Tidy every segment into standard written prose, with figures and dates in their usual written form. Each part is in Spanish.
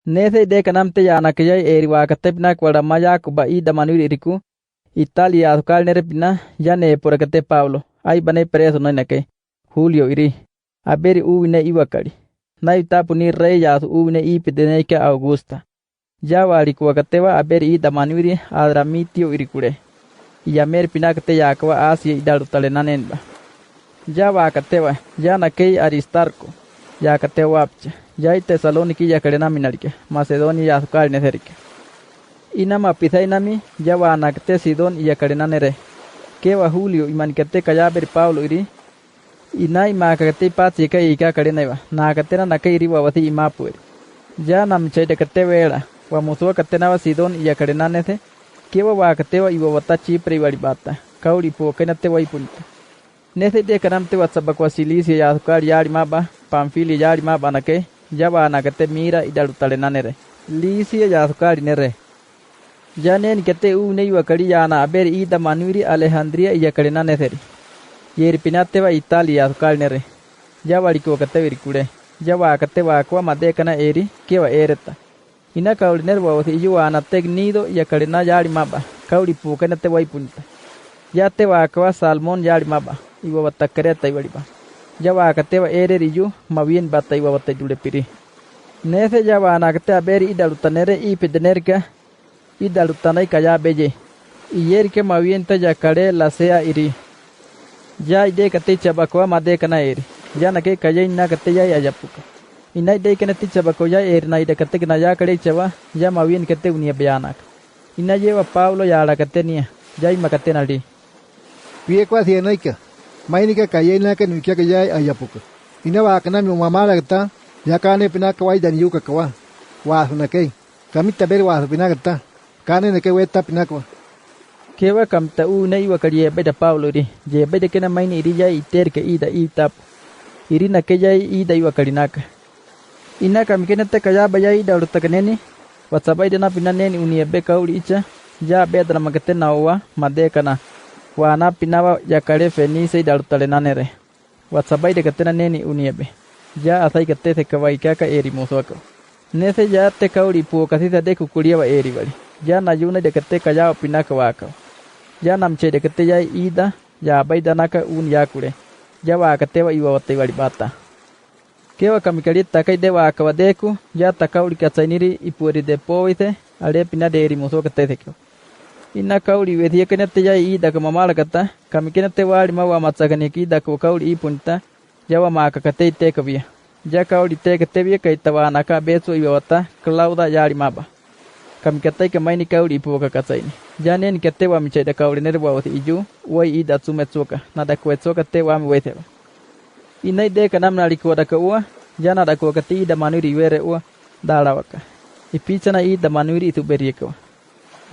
Nese de kanamte ya nakaya eriwakatepna kwaramaya kuba ida manuiri iriku. Italia azukal nerepina ya ne porakate Pablo. Ay bane preso no nake. Julio iri. Aberi uwine iwakari. Na itapu ni rey ya su uwine ipideneke Augusta. Ya walikuwakatewa aberi ida manuiri adramitio irikure. Yamer pinakate yakawa Asia idalutale nanenba. Ya wakatewa ya nakei Aristarco. Yakatewa apcha. Ya Tesaloniki yakarena minarike. Macedonia azukal neserike. Inama pizainami ya wanakate Sidon yakarena nere. Kewa Julio imanikate kayaberi Pablo iri. Inai makate patsi ka ika karenaiwa. Nakatena nakai iri wawasi imapueri. Ya namchaide kate wera. Wa musua katenawa Sidon yakarena nese. Kewa wakatewa iwawata Chipre iwaribata. Kauli pokenate wa ipunita. Nese de kanamte watsabakwa Cilicia ya azukal yari maba. Pamfilia yari maba nake. Ya wanakate mira idalutale nanere. Licia ya azukal nere. Ya nen kete une iwakari yana aberi ida manuiri Alejandria yakarena neseri. Yeri pinatewa Italia azukal nere. Ya walikuwakate virikure. Ya wakate wakwa madekana eri kewa ereta. Ina kauli nere wawasi iyuwa anatek nido yakarena yari maba. Kauli pukenate wa ipunita. Ya te wakwa Salmón yari maba. Iwa watakareta iwariba. Ya wakatewa ereri yu mawien bata iwa watayulepiri. Nese ya wanakate aberi idalutanere ipidenerka. Idalutanay kaya beye. Iyerke mawienta yakare la sea iri. Ya ide kate chabakwa madekana eri. Ya nake kaya ina kate ya ayapuka. Ina ide kate chabako ya eri na ide kate kina ya kare chaba ya mawien kate unia beanak. Ina lleva Pablo ya la kate nia. Ya ima kate nali. Pie kwa sianaika. Mainika kaya ina ka nukia kaya ayapuka. Ina wakana mi mamala kata. Ya kane pinaka wai dan yuka kawa. Wasu nakei. Kami taberi wasu pinaka kata. Kane nake weta pinakwa. Kewa kamta una iwakari yebeda Pablo iri. Yebeda kena maini iri ya iterke ida itapu. Iri nake ya ida iwakari naka. Ina kamikena te kaya baya ida urutakaneni. Watsabai dena pinaneni uniebe kauli icha. Ya bedra makete naowa madekana. Wana pinawa yakare fenise ida urutale nanere. Watsabai de katena neni uniebe. Ya asai kate se kawaikaka eri musuako. Nese ya te kauli puokasisa de kukuliawa eri wali. Ya nayuna de kate kaya pinaka waka. Ya namche de kate ya ida ya baida naka un yakure. Ya wakatewa iwa wate wali bata. Kewa kamikali takai de waka wadeku ya takauli katsainiri ipueri de poite ale pina de eri musuako tesekyo. Ina kauli wedia kenate ya ida kamamala kata kamikenate wali mawa matsakaniki ida kauli ipunta ya wa maka kate tekavia. Ya kauli tekatevia kaitawa naka beso iwa wata Clauda yari maba. Kamikatai kamaini kauli ipuoka katsaini. Ya neni kate wa michaida kauli nerwa wati iju uai ida tsumetsuka nada kuetsuka te wa miwetewa. Inai deka namna alikuwa daka ua ya nada kuwa kati ida manuiri iwere ua dalawaka. Ipichana ida manuiri itu beriekawa.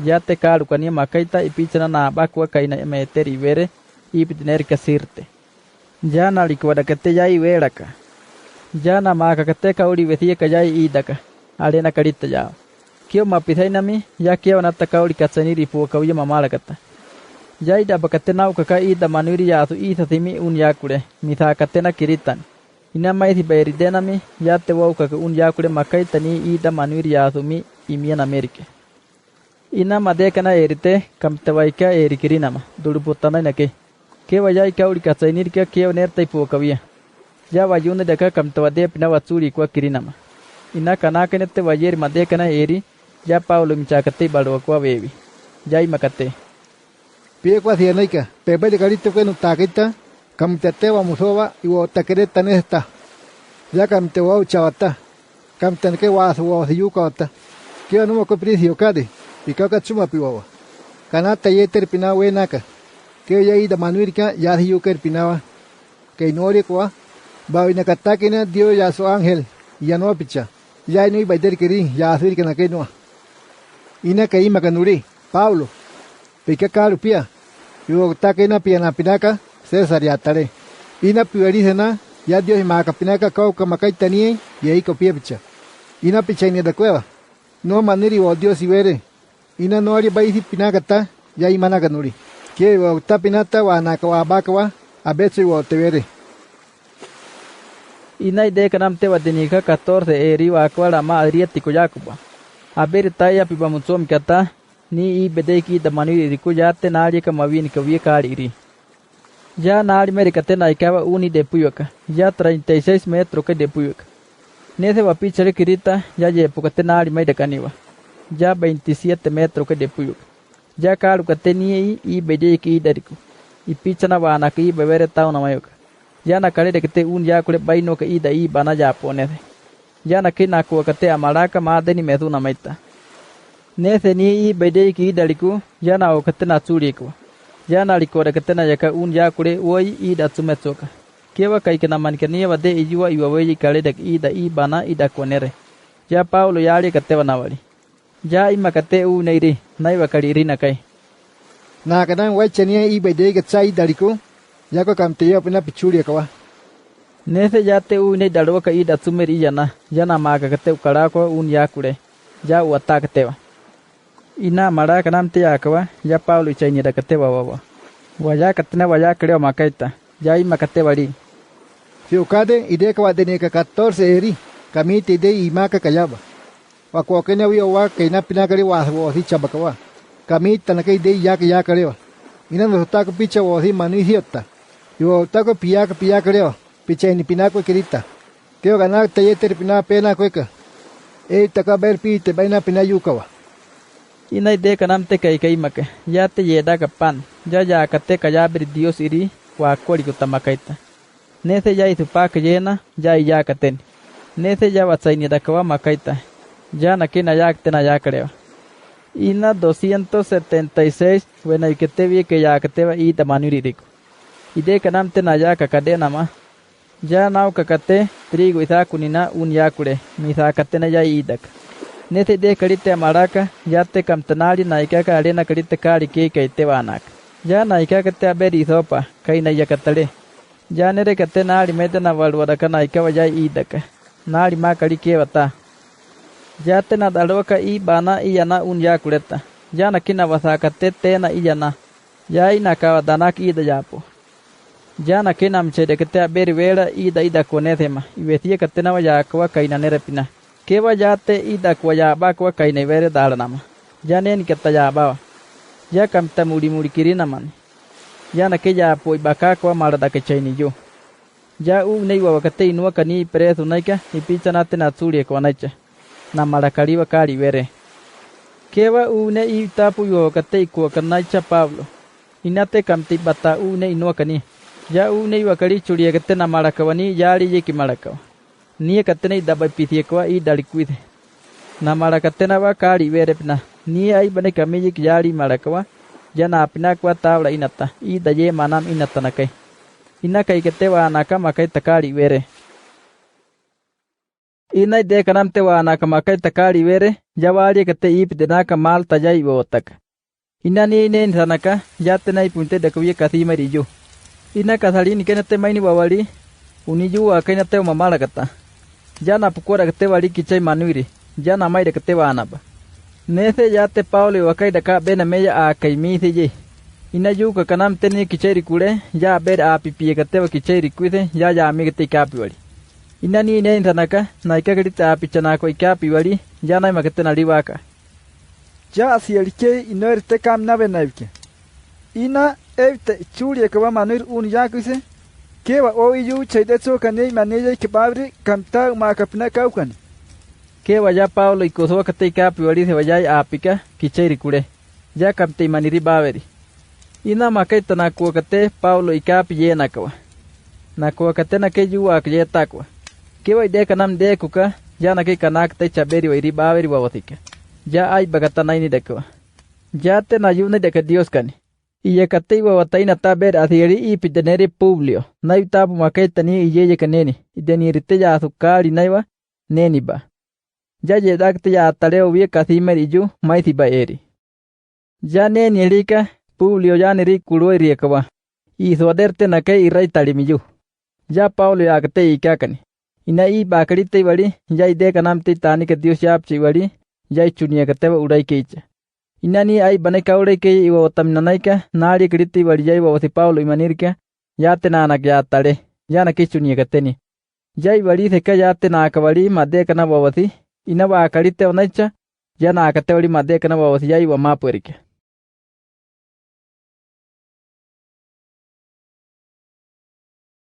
Ya te kalu kania makaita ipichana na abakwa kaina meeteri iwere ipitiner kasirte. Ya na alikuwa daka te ya iweraka. Ya na maka kate kauli wethia kayai idaka. Alena karita yao. Kio mapisainami ya kio nata kauli katsaniri puokawia mamalakata. Ya ida bakate nau kaka ida manuiri ya asu isa simi un yakure. Misa katena kiritan. Ina maisi bayridenami ya te wau kaka un yakure makaita ni ida manuiri ya asu mi imian Amerike. Ina madekana erite kamtawaika erikirinama. Duluputana nake. Kewa ya kauli katsaniri kio nerta puokawia. Ya wayuna deka kamtawade pina watsuri kwa kirinama. Ina kanakenete wayeri madekana eri ya Paulo michakate balwa kwa wewi. Ya imakate. Pie kwa sianaika. Pepe de karito que no takita. Kamtetewa musowa iwo takereta nesta. Ya kamtewa chavata. Kamtanke wasu wa yuka wata. Kio numo ko prisio kade. Ikaka tsuma piwawa. Kanata yeter pina wenaka. Kio ya ida manuirika ya yuka pinawa. Keinori kwa bawi nakatakina dio ya su ángel ya no picha ya no iba der kiri ya asir que nakenua ina kai makanuri Pablo pika kalu pia yo takina pia na pinaka César ya tare ina piwarisena ya dio maka pinaka kau kamakai tanie ya iko pia picha ina picha ni da cueva no maniri o dios ibere ina no ari baisi pinaka ta ya imana kanuri que wa tapinata wa naka wa bakawa a betsi wa tevere Inay de kanamte wadinika 14 eri wakwala ma adriático yakuba. Aber taya pibamutsom kata ni bedeki da maniri riku yate nari ka mawini ka wiekari iri. Ya nari merikate naikaba uni de puyuka. Ya 36 metros que de puyuka. Nese wapichare kirita ya yepukate nari mai de kaniwa. Ya 27 metros que de puyuka. Ya karu kate ni bedeki dariku. Ipichana wana ki bebere tauna mayuka. Ya nakale de kate un ya kule baino ka ida bana ya ponese. Ya nakina ko kate amaraka madeni meduna maita. Nese ni bedeki dariku ya na okate na tsuriku. Ya na likore kate na yaka un ya kule woi ida tsumetsoka. Kewa kai kana manikania wade iwa weyi kale de ida bana ida konere. Ya Paulo yali kate wanawali. Ya imakate neiri naiwa kaliri nakai. Na kadang wai chenia bedeki tsai dariku. Ya ko kamteya pina pichuri kawa. Nese ya te ne dalwa ka ida tsumeri yana maga kate ukarako un ya kule. Ya uata katewa. Ina maraka namte yakawa ya Paulo chaini da katewa wawa. Waya katena waya kreo makaita. Ya imakate wali. Fiukade ide kawa deneka 14 eri. Kamite ide imaka kayaba. Wako kenya wa kaina pinakari wa si chabakawa. Kamita na ide ya karewa. Ina no taka picha wa si manisiota. Yo tako piya creo. Picha ni pinako kirita. Keo ganar tayeter pina pena kueka. Taka ber pite baina pina yukawa. Ina ide kanamte kai make. Ya te yeda kapan. Ya kate kayabri Dios iri wa kori kutamakaita. Nese ya itupak yena ya katen. Nese ya watsaini dakawa makaita. Ya nakina ya tena ya creo. Ina 276 buena y que te vi que ya kateva y tamanuririco. Ide kanamte na ya kakadena ma. Ya nao kakate trigo isakunina un yakure. Misa katena ya idak. Nete de karite amaraka ya te kamtanali na ikaka arena karite kari ke te wanak. Ya na ikaka te aberi sopa kai na yakatale. Ya nere kate nali mete na walwadaka na ikawa ya idaka. Nali ma kari ke wata. Ya te na dalwaka bana yana un yakureta. Ya na kina wasakate te na yana. Ya inakawa danak ida yapo. Ya na kina mchede kate aberi wera ida konethema. Iwetie kate na wayakawa kai na nerepina. Kewa ya te ida kwa ya bakwa kai na were dalanama. Ya neni kata ya bawa. Ya kamta muri kirina man. Ya na ke ya po ibaka kwa marada ke chaini yo. Ya nei wakate inua kani preso naika ipicha na te na tsuri kwa naicha. Na marakariwa kari were. Kewa ne itapu yo kate kwa kanaicha Pablo. Inate kamti bata ne inua kani. Ya ne wakari churi kate na marakawani yari yeki marakawa. Niye katene daba pitie kwa dalikuide. Na marakatena wa kari were pina. Niye ai bane kamiji yari marakawa. Jana apina kwa tabla inata. Daye manam inata nakai. Inakai kate wa anaka makai takari were. Inai de kanamte wa anaka makai takari were. Jawari kate ip denaka mal tajai wotak. Inani ne sanaka jatena ipunte dakwiye kathimari jo. Ina kasalini kenate maini wawali. Uniju wa kenate umamala kata. Jana pukora kate wali kichai manuiri. Jana maide kate wa anaba. Nese yate Paulo wakai daka bena meya a kaimisi je. Ina yuka kanam teni kichai rikure. Ya ber a pipi kate wa kichai rikuise. Ya amigate ikapi wali. Ina ni ne sanaka na ikakirita apichana ko ikapi wali. Jana imakate na liwaka. Ya sielike inerite kam na benavike. Ina evte churi ekwa manuir un yakuise. Kewa oiyu chaidetso kanei maneja kebabri kamta makapna kaukan. Kewa ya Paulo ikoso kate ikapi wali se wajai apika kichai rikure. Ya kamte maniri baveri. Ina makaita na kate Paulo ikapi ye nakawa. Na kate na ke yuwa ke takwa. Kewa ide kanam de kuka ya na ke kanak te chaberi wa iri baveri wa watika. Ya ai bagata naini dekwa. Ya te na yune deka Dios kani. Iye kate wa wataina taber athieri ipidenere Publio. Nai tapu makaita ni iye kaneni. Idenirite ya azukari naiwa neni ba. Ya yedakte ya ataleo wie kathimeri yu maithi ba eri. Ya neni erika Publio ya neri kuruwa riekawa. Iswaderte na ke irai talimiyu. Ya Paulo ya kate ikakani. Ina bakarite wali ya ide kanamte tani ke Dios yapchi wali ya chunia kateba urai keicha. Inani ai baneka urai ke iwa otaminanaika nari kriti wali ya iwa osi Paulo imanirka ya tenana ya tale ya na ke chunia kateni. Yai bari ka yate na kabari madeka na bawasi. Ina ba kalite onaicha. Ya na akate bari madeka na bawasi yai wa mapuerike.